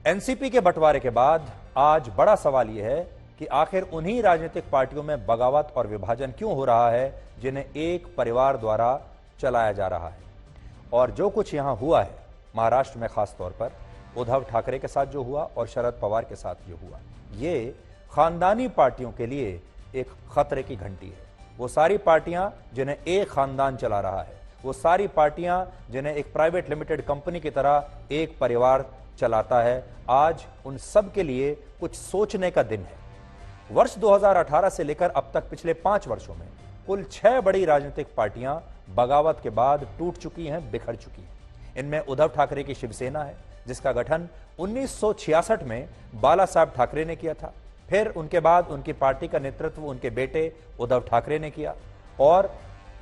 NCP के बंटवारे के बाद आज बड़ा सवाल यह है कि आखिर उन्हीं राजनीतिक पार्टियों में बगावत और विभाजन क्यों हो रहा है जिन्हें एक परिवार द्वारा चलाया जा रहा है। और जो कुछ यहां हुआ है महाराष्ट्र में खास तौर पर उद्धव ठाकरे के साथ जो हुआ और शरद पवार के साथ जो हुआ, ये खानदानी पार्टियों के लिए एक खतरे की घंटी है। वो सारी पार्टियां जिन्हें एक खानदान चला रहा है, वो सारी पार्टियां जिन्हें एक प्राइवेट लिमिटेड कंपनी की तरह एक परिवार चलाता है, आज उन सब के लिए कुछ सोचने का दिन है। वर्ष 2018 से लेकर अब तक पिछले 5 वर्षों में कुल 6 बड़ी राजनीतिक पार्टियां बगावत के बाद टूट चुकी हैं, बिखर चुकी हैं। इनमें उद्धव ठाकरे की शिवसेना है, जिसका गठन 1966 में बाला साहब ठाकरे ने किया था। फिर उनके बाद उनकी पार्टी का नेतृत्व उनके बेटे उद्धव ठाकरे ने किया और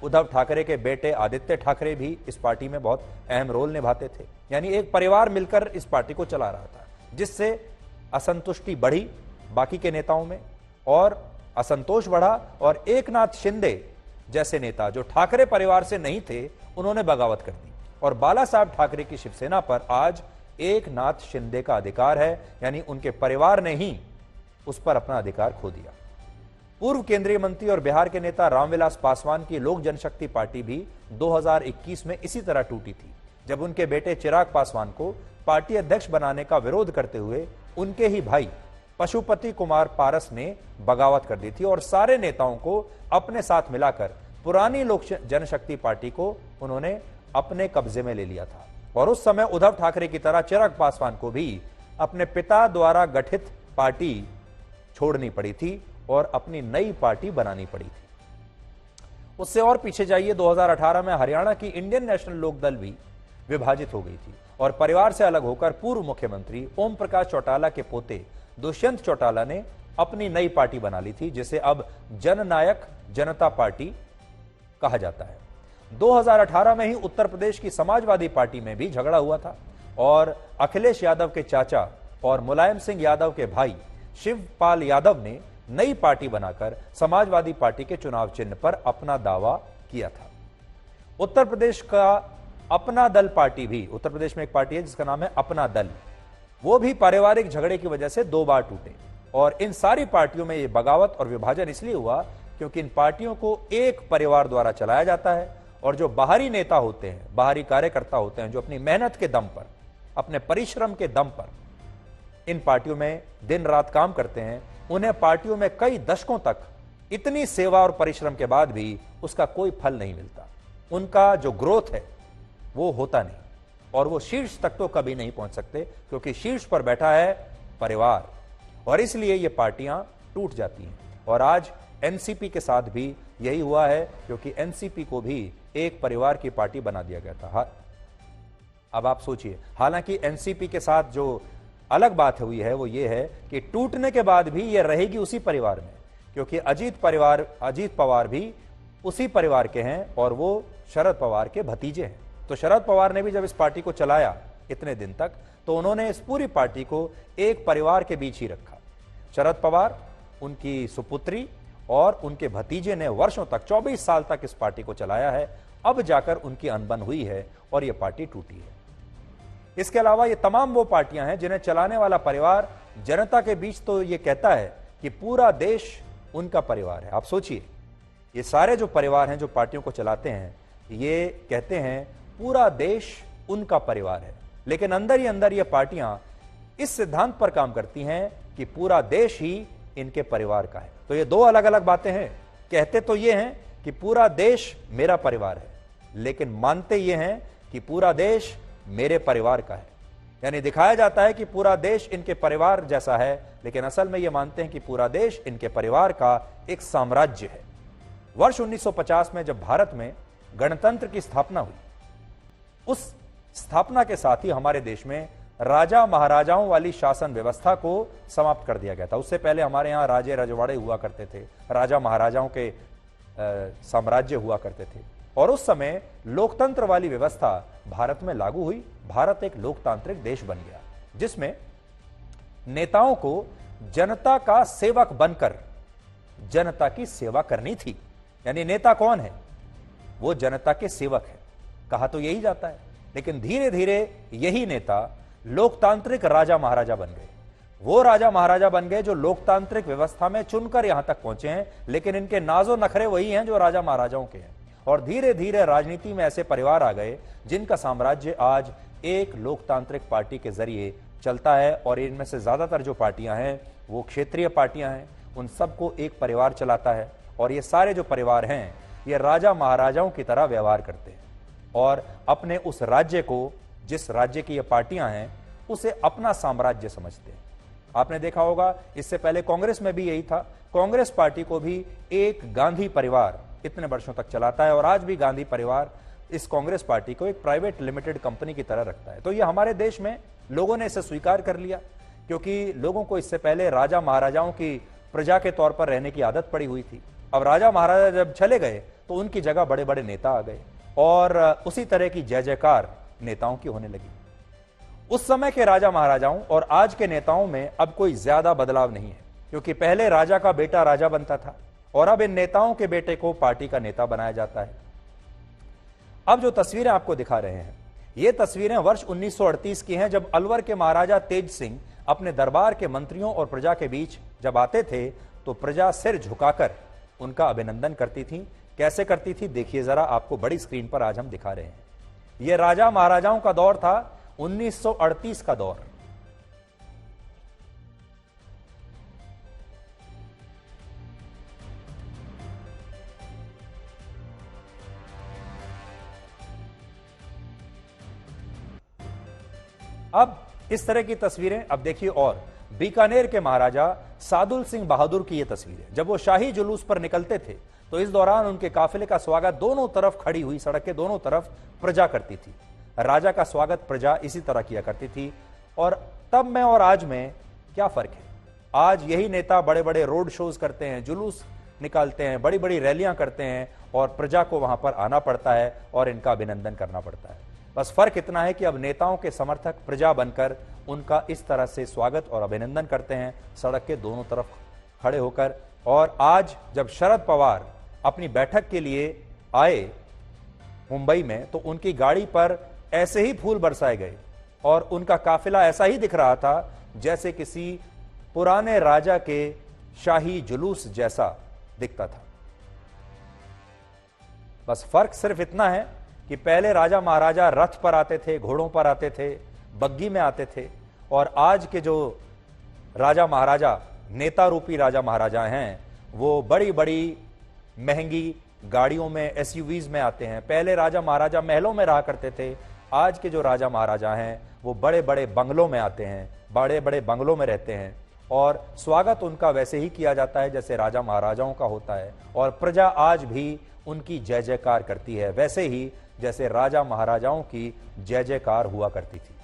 उद्धव ठाकरे के बेटे आदित्य ठाकरे भी इस पार्टी में बहुत अहम रोल निभाते थे। यानी एक परिवार मिलकर इस पार्टी को चला रहा था, जिससे असंतुष्टि बढ़ी बाकी के नेताओं में और असंतोष बढ़ा और एकनाथ शिंदे जैसे नेता जो ठाकरे परिवार से नहीं थे, उन्होंने बगावत कर दी और बाला साहब ठाकरे की शिवसेना पर आज एकनाथ शिंदे का अधिकार है। यानी उनके परिवार ने ही उस पर अपना अधिकार खो दिया। पूर्व केंद्रीय मंत्री और बिहार के नेता रामविलास पासवान की लोक जनशक्ति पार्टी भी 2021 में इसी तरह टूटी थी, जब उनके बेटे चिराग पासवान को पार्टी अध्यक्ष बनाने का विरोध करते हुए उनके ही भाई पशुपति कुमार पारस ने बगावत कर दी थी और सारे नेताओं को अपने साथ मिलाकर पुरानी लोक जनशक्ति पार्टी को उन्होंने अपने कब्जे में ले लिया था। और उस समय उद्धव ठाकरे की तरह चिराग पासवान को भी अपने पिता द्वारा गठित पार्टी छोड़नी पड़ी थी और अपनी नई पार्टी बनानी पड़ी थी। उससे और पीछे जाइए, 2018 में हरियाणा की इंडियन नेशनल लोक दल भी विभाजित हो गई थी और परिवार से अलग होकर पूर्व मुख्यमंत्री ओम प्रकाश चौटाला के पोते दुष्यंत चौटाला ने अपनी नई पार्टी बना ली थी, जिसे अब जननायक जनता पार्टी कहा जाता है। 2018 में ही उत्तर प्रदेश की समाजवादी पार्टी में भी झगड़ा हुआ था और अखिलेश यादव के चाचा और मुलायम सिंह यादव के भाई शिवपाल यादव ने नई पार्टी बनाकर समाजवादी पार्टी के चुनाव चिन्ह पर अपना दावा किया था। उत्तर प्रदेश का अपना दल पार्टी भी, उत्तर प्रदेश में एक पार्टी है जिसका नाम है अपना दल, वो भी पारिवारिक झगड़े की वजह से 2 बार टूटे। और इन सारी पार्टियों में यह बगावत और विभाजन इसलिए हुआ क्योंकि इन पार्टियों को एक परिवार द्वारा चलाया जाता है और जो बाहरी नेता होते हैं, बाहरी कार्यकर्ता होते हैं, जो अपनी मेहनत के दम पर, अपने परिश्रम के दम पर इन पार्टियों में दिन रात काम करते हैं, उन्हें पार्टियों में कई दशकों तक इतनी सेवा और परिश्रम के बाद भी उसका कोई फल नहीं मिलता। उनका जो ग्रोथ है वो होता नहीं और वो शीर्ष तक तो कभी नहीं पहुंच सकते क्योंकि शीर्ष पर बैठा है परिवार और इसलिए ये पार्टियां टूट जाती हैं। और आज एनसीपी के साथ भी यही हुआ है क्योंकि एनसीपी को भी एक परिवार की पार्टी बना दिया गया था। अब आप सोचिए, हालांकि एनसीपी के साथ जो अलग बात हुई है वो ये है कि टूटने के बाद भी ये रहेगी उसी परिवार में, क्योंकि अजीत पवार भी उसी परिवार के हैं और वो शरद पवार के भतीजे हैं। तो शरद पवार ने भी जब इस पार्टी को चलाया इतने दिन तक, तो उन्होंने इस पूरी पार्टी को एक परिवार के बीच ही रखा। शरद पवार, उनकी सुपुत्री और उनके भतीजे ने वर्षों तक 24 साल तक इस पार्टी को चलाया है। अब जाकर उनकी अनबन हुई है और यह पार्टी टूटी है। इसके अलावा ये तमाम वो पार्टियां हैं जिन्हें चलाने वाला परिवार जनता के बीच तो ये कहता है कि पूरा देश उनका परिवार है। आप सोचिए, ये सारे जो परिवार हैं जो पार्टियों को चलाते हैं, ये कहते हैं पूरा देश उनका परिवार है, लेकिन अंदर ही अंदर ये पार्टियां इस सिद्धांत पर काम करती हैं कि पूरा देश ही इनके परिवार का है। तो ये 2 अलग अलग बातें हैं। कहते तो ये हैं कि पूरा देश मेरा परिवार है, लेकिन मानते ये हैं कि पूरा देश मेरे परिवार का है। यानी दिखाया जाता है कि पूरा देश इनके परिवार जैसा है, लेकिन असल में ये मानते हैं कि पूरा देश इनके परिवार का एक साम्राज्य है। वर्ष 1950 में जब भारत में गणतंत्र की स्थापना हुई, उस स्थापना के साथ ही हमारे देश में राजा महाराजाओं वाली शासन व्यवस्था को समाप्त कर दिया गया था। उससे पहले हमारे यहाँ राजे रजवाड़े हुआ करते थे, राजा महाराजाओं के साम्राज्य हुआ करते थे और उस समय लोकतंत्र वाली व्यवस्था भारत में लागू हुई। भारत एक लोकतांत्रिक देश बन गया जिसमें नेताओं को जनता का सेवक बनकर जनता की सेवा करनी थी। यानी नेता कौन है? वो जनता के सेवक है, कहा तो यही जाता है। लेकिन धीरे धीरे यही नेता लोकतांत्रिक राजा महाराजा बन गए। वो राजा महाराजा बन गए जो लोकतांत्रिक व्यवस्था में चुनकर यहां तक पहुंचे हैं, लेकिन इनके नाजो नखरे वही हैं जो राजा महाराजाओं के हैं। और धीरे धीरे राजनीति में ऐसे परिवार आ गए जिनका साम्राज्य आज एक लोकतांत्रिक पार्टी के जरिए चलता है। और इनमें से ज्यादातर जो पार्टियां हैं वो क्षेत्रीय पार्टियां हैं, उन सबको एक परिवार चलाता है। और ये सारे जो परिवार हैं ये राजा महाराजाओं की तरह व्यवहार करते हैं और अपने उस राज्य को, जिस राज्य की ये पार्टियां हैं, उसे अपना साम्राज्य समझते हैं। आपने देखा होगा इससे पहले कांग्रेस में भी यही था। कांग्रेस पार्टी को भी एक गांधी परिवार इतने वर्षों तक चलाता है और आज भी गांधी परिवार इस कांग्रेस पार्टी को एक प्राइवेट लिमिटेड कंपनी की तरह रखता है। तो ये हमारे देश में लोगों ने इसे स्वीकार कर लिया, क्योंकि लोगों को इससे पहले राजा महाराजाओं की प्रजा के तौर पर रहने की आदत पड़ी हुई थी। अब राजा महाराजा जब चले गए तो उनकी जगह बड़े बड़े नेता आ गए और उसी तरह की जय जयकार नेताओं की होने लगी। उस समय के राजा महाराजाओं और आज के नेताओं में अब कोई ज्यादा बदलाव नहीं है, क्योंकि पहले राजा का बेटा राजा बनता था और अब इन नेताओं के बेटे को पार्टी का नेता बनाया जाता है। अब जो तस्वीरें आपको दिखा रहे हैं ये तस्वीरें वर्ष 1938 की हैं, जब अलवर के महाराजा तेज सिंह अपने दरबार के मंत्रियों और प्रजा के बीच जब आते थे तो प्रजा सिर झुकाकर उनका अभिनंदन करती थी। कैसे करती थी देखिए जरा, आपको बड़ी स्क्रीन पर आज हम दिखा रहे हैं। यह राजा महाराजाओं का दौर था, 1938 का दौर। अब इस तरह की तस्वीरें अब देखिए। और बीकानेर के महाराजा सादुल सिंह बहादुर की ये तस्वीरें, जब वो शाही जुलूस पर निकलते थे तो इस दौरान उनके काफिले का स्वागत दोनों तरफ खड़ी हुई सड़क के दोनों तरफ प्रजा करती थी। राजा का स्वागत प्रजा इसी तरह किया करती थी। और तब में और आज में क्या फर्क है? आज यही नेता बड़े बड़े रोड शोज करते हैं, जुलूस निकालते हैं, बड़ी बड़ी रैलियां करते हैं और प्रजा को वहां पर आना पड़ता है और इनका अभिनंदन करना पड़ता है। बस फर्क इतना है कि अब नेताओं के समर्थक प्रजा बनकर उनका इस तरह से स्वागत और अभिनंदन करते हैं सड़क के दोनों तरफ खड़े होकर। और आज जब शरद पवार अपनी बैठक के लिए आए मुंबई में तो उनकी गाड़ी पर ऐसे ही फूल बरसाए गए और उनका काफिला ऐसा ही दिख रहा था जैसे किसी पुराने राजा के शाही जुलूस जैसा दिखता था। बस फर्क सिर्फ इतना है कि पहले राजा महाराजा रथ पर आते थे, घोड़ों पर आते थे, बग्गी में आते थे, और आज के जो राजा महाराजा, नेता रूपी राजा महाराजा हैं, वो बड़ी बड़ी महंगी गाड़ियों में, एसयूवीज में आते हैं। पहले राजा महाराजा महलों में रहा करते थे, आज के जो राजा महाराजा हैं वो बड़े बड़े बंगलों में आते हैं, बड़े बड़े बंगलों में रहते हैं और स्वागत उनका वैसे ही किया जाता है जैसे राजा महाराजाओं का होता है। और प्रजा आज भी उनकी जय जयकार करती है, वैसे ही जैसे राजा महाराजाओं की जय जयकार हुआ करती थी।